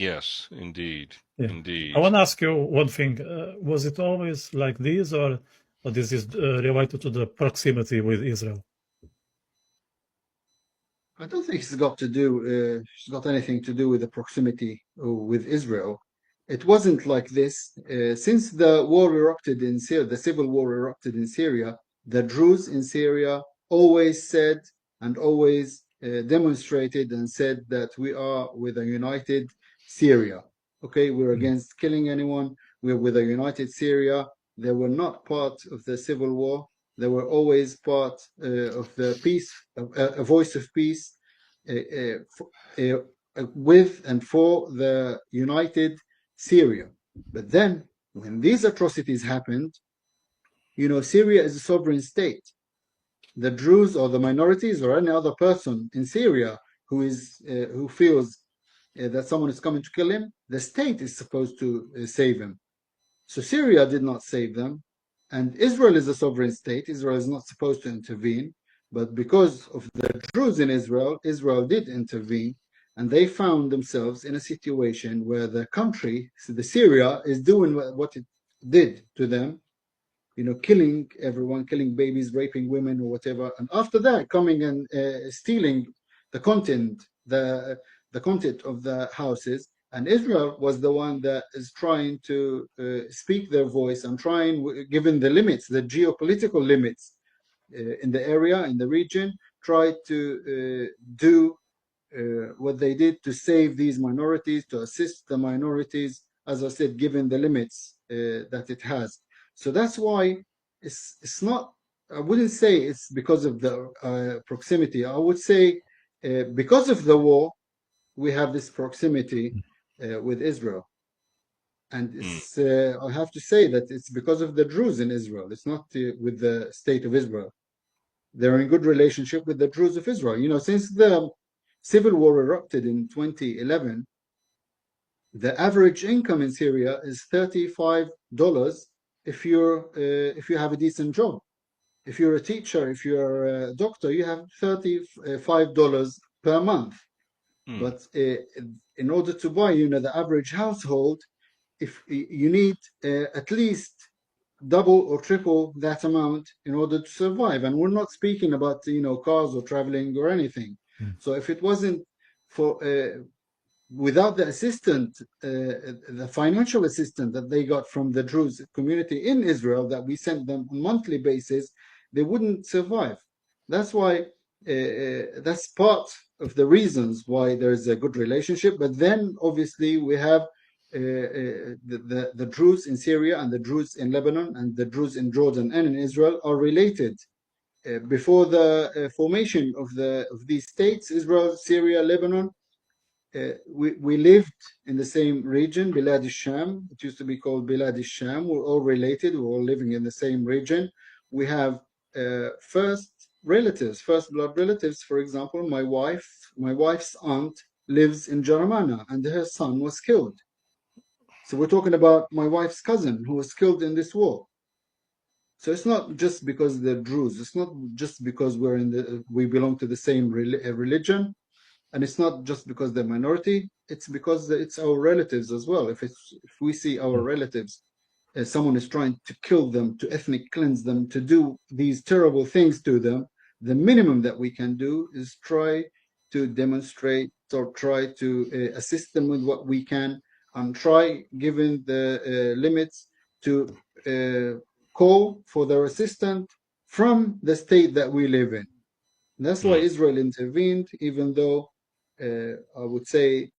Yes, indeed. Yeah. Indeed. I want to ask you one thing. Was it always like this, or this is related to the proximity with Israel? I don't think it's got anything to do with the proximity with Israel. It wasn't like this. Since the war erupted in Syria, the civil war erupted in Syria, the Druze in Syria always said and always demonstrated and said that we are with a united Syria. Okay, we're against killing anyone. We're with a united Syria. They were not part of the civil war. They were always part of the peace, a voice of peace with and for the united Syria. But then, when these atrocities happened, Syria is a sovereign state. The Druze or the minorities or any other person in Syria who feels that someone is coming to kill him, the state is supposed to save him. So Syria did not save them, and Israel is a sovereign state. Israel is not supposed to intervene, but because of the Druze in Israel, Israel did intervene, and they found themselves in a situation where the country, so the Syria, is doing what it did to them, killing everyone, killing babies, raping women, or whatever, and after that, coming and stealing the content, the content of the houses. And Israel was the one that is trying to speak their voice and given the limits, the geopolitical limits in the area, in the region, try to do what they did to save these minorities, to assist the minorities, as I said, given the limits that it has. So that's why it's not, I wouldn't say it's because of the proximity. I would say because of the war, we have this proximity with Israel. And I have to say that it's because of the Druze in Israel. It's not with the state of Israel. They're in good relationship with the Druze of Israel. Since the civil war erupted in 2011, the average income in Syria is $35 if you have a decent job. If you're a teacher, if you're a doctor, you have $35 per month. But in order to buy, the average household, if you need at least double or triple that amount in order to survive, and we're not speaking about cars or traveling or anything. So if it wasn't for without the the financial assistance that they got from the Druze community in Israel that we sent them on a monthly basis, they wouldn't survive. That's why that's part of the reasons why there's a good relationship. But then obviously we have the Druze in Syria and the Druze in Lebanon and the Druze in Jordan and in Israel are related. Before the formation of these states, Israel, Syria, Lebanon, we lived in the same region, Bilad al-Sham. It used to be called Bilad al-Sham. We're all related. We're all living in the same region. We have first blood relatives. For example, my wife's aunt lives in Jaramana, and her son was killed. So we're talking about my wife's cousin who was killed in this war. So it's not just because they're Druze. It's not just because we belong to the same religion. And it's not just because they're minority, it's because it's our relatives as well. If we see our relatives, someone is trying to kill them, to ethnic cleanse them, to do these terrible things to them, the minimum that we can do is try to demonstrate or try to assist them with what we can, and try, given the limits, to call for their assistance from the state that we live in. That's why Israel intervened, even though I would say